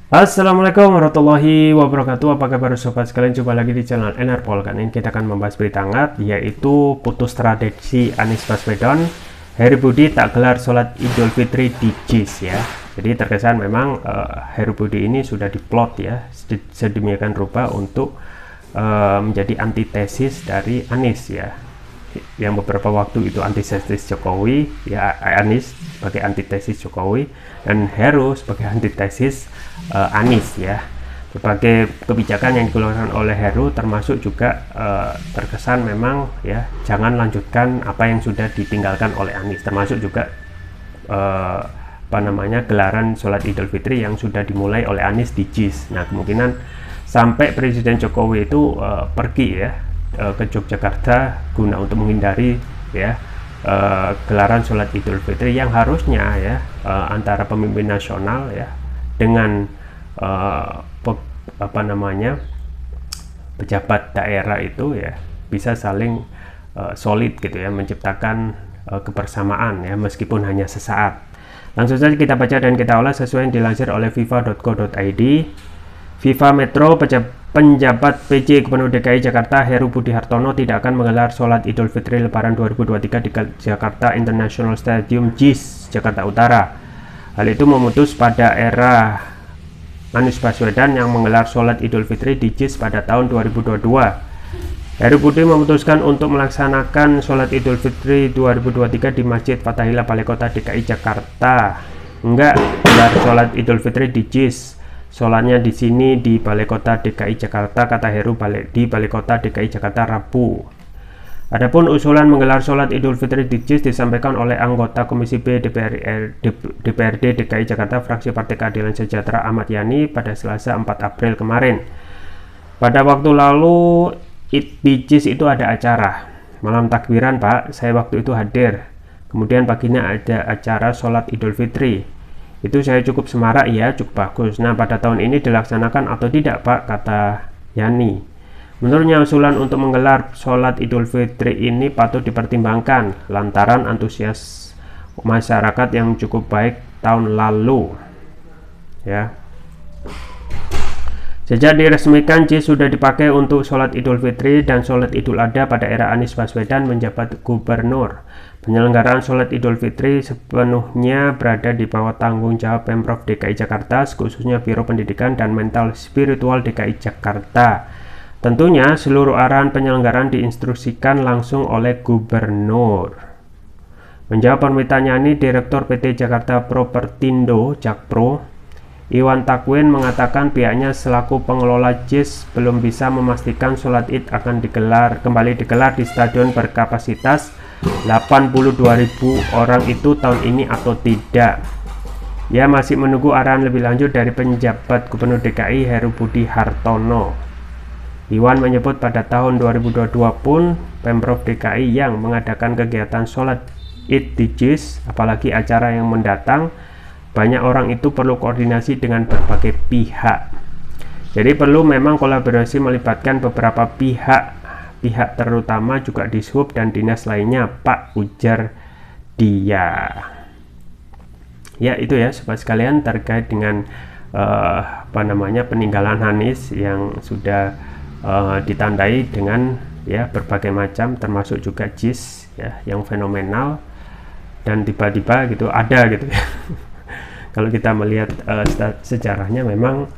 Assalamualaikum warahmatullahi wabarakatuh. Apa kabar sobat sekalian? Jumpa lagi di channel Enerpol. Kali ini kita akan membahas berita hangat, yaitu putus tradisi Anies Baswedan, Heru Budi tak gelar sholat Idul Fitri di JIS ya. Jadi terkesan memang Heru Budi ini sudah diplot ya sedemikian rupa untuk menjadi antitesis dari Anies ya. Yang beberapa waktu itu antitesis Jokowi ya, Anies sebagai antitesis Jokowi dan Heru sebagai antitesis Anies ya. Berbagai kebijakan yang dikeluarkan oleh Heru termasuk juga terkesan memang ya jangan lanjutkan apa yang sudah ditinggalkan oleh Anies, termasuk juga gelaran sholat Idul Fitri yang sudah dimulai oleh Anies di JIS. Nah, kemungkinan sampai Presiden Jokowi itu pergi ya ke Yogyakarta guna untuk menghindari ya gelaran sholat Idul Fitri yang harusnya ya antara pemimpin nasional ya dengan pejabat daerah itu ya bisa saling solid gitu ya, menciptakan kebersamaan ya meskipun hanya sesaat. Langsung saja kita baca dan kita ulas sesuai yang dilansir oleh fifa.co.id. FIFA Metro penjabat PJ Gubernur DKI Jakarta Heru Budi Hartono tidak akan menggelar sholat Idul Fitri Lebaran 2023 di Jakarta International Stadium JIS, Jakarta Utara. Hal itu memutus pada era Anies Baswedan yang menggelar sholat Idul Fitri di JIS pada tahun 2022. Heru Budi memutuskan untuk melaksanakan sholat Idul Fitri 2023 di Masjid Fathahillah Balai Kota DKI Jakarta. Enggak gelar sholat Idul Fitri di JIS. Sholatnya di sini di Balai Kota DKI Jakarta, kata Heru di Balai Kota DKI Jakarta Rabu. Adapun usulan menggelar sholat Idul Fitri di JIS disampaikan oleh anggota Komisi B DPRD DKI Jakarta fraksi Partai Keadilan Sejahtera Ahmad Yani pada Selasa 4 April kemarin. Pada waktu lalu di JIS itu ada acara malam takbiran, Pak. Saya waktu itu hadir. Kemudian paginya ada acara sholat Idul Fitri. Itu saya cukup semarak ya, cukup bagus. Nah, pada tahun ini dilaksanakan atau tidak, Pak, kata Yani. Menurutnya usulan untuk menggelar sholat Idul Fitri ini patut dipertimbangkan lantaran antusias masyarakat yang cukup baik tahun lalu ya. Sejak diresmikan, JIS sudah dipakai untuk sholat Idul Fitri dan sholat Idul Adha pada era Anies Baswedan menjabat gubernur. Penyelenggaraan sholat Idul Fitri sepenuhnya berada di bawah tanggung jawab Pemprov DKI Jakarta, khususnya Biro Pendidikan dan Mental Spiritual DKI Jakarta. Tentunya seluruh arahan penyelenggaraan diinstruksikan langsung oleh gubernur. Menjawab permintaan Yani, Direktur PT Jakarta Propertindo Jakpro, Iwan Takwin mengatakan pihaknya selaku pengelola JIS belum bisa memastikan sholat Id akan kembali digelar di stadion berkapasitas 82.000 orang itu tahun ini atau tidak. Ia masih menunggu arahan lebih lanjut dari penjabat Gubernur DKI Heru Budi Hartono. Iwan menyebut pada tahun 2022 pun Pemprov DKI yang mengadakan kegiatan sholat Id di JIS, apalagi acara yang mendatang, banyak orang itu perlu koordinasi dengan berbagai pihak. Jadi perlu memang kolaborasi melibatkan beberapa pihak terutama juga Dishub dan dinas lainnya, Pak, ujar dia. Ya, itu ya sobat sekalian terkait dengan peninggalan Anies yang sudah ditandai dengan ya berbagai macam, termasuk juga JIS ya yang fenomenal dan tiba-tiba gitu ada gitu ya. Kalau kita melihat sejarahnya memang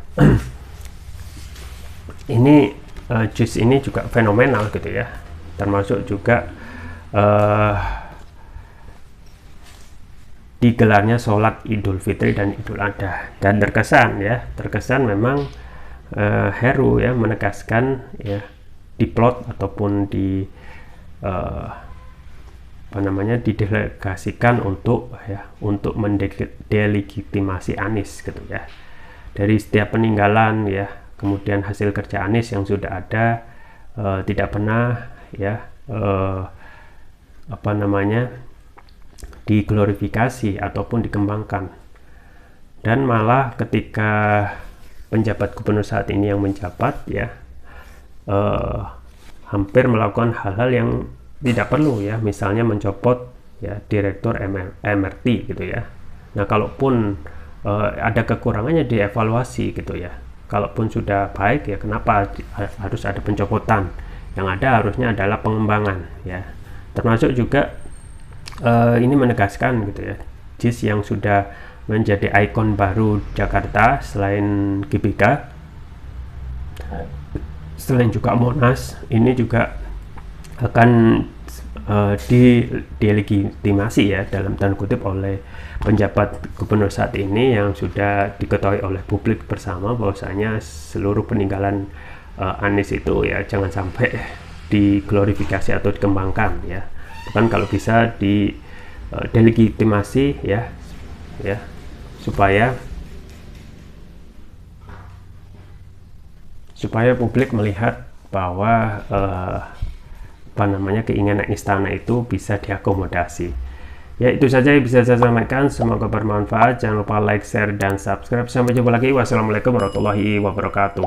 ini JIS ini juga fenomenal gitu ya, termasuk juga digelarnya sholat Idul Fitri dan Idul Adha, dan terkesan memang Heru ya menegaskan ya diplot ataupun didelegasikan untuk mendelegitimasi Anies gitu ya. Dari setiap peninggalan ya, kemudian hasil kerja Anies yang sudah ada tidak pernah ya diglorifikasi ataupun dikembangkan. Dan malah ketika penjabat gubernur saat ini yang menjabat ya hampir melakukan hal-hal yang tidak perlu ya, misalnya mencopot ya direktur MRT gitu ya. Nah, kalaupun ada kekurangannya dievaluasi gitu ya. Kalaupun sudah baik ya kenapa harus ada pencopotan? Yang ada harusnya adalah pengembangan ya. Termasuk juga ini menegaskan gitu ya, JIS yang sudah menjadi ikon baru Jakarta selain GBK, selain juga Monas, ini juga akan didelegitimasi ya dalam tanda kutip oleh penjabat gubernur saat ini, yang sudah diketahui oleh publik bersama bahwasanya seluruh peninggalan Anies itu ya jangan sampai diglorifikasi atau dikembangkan ya, bahkan kalau bisa delegitimasi ya supaya publik melihat bahwa keinginan istana itu bisa diakomodasi. Ya, itu saja yang bisa saya sampaikan, semoga bermanfaat. Jangan lupa like, share, dan subscribe. Sampai jumpa lagi. Wassalamualaikum warahmatullahi wabarakatuh.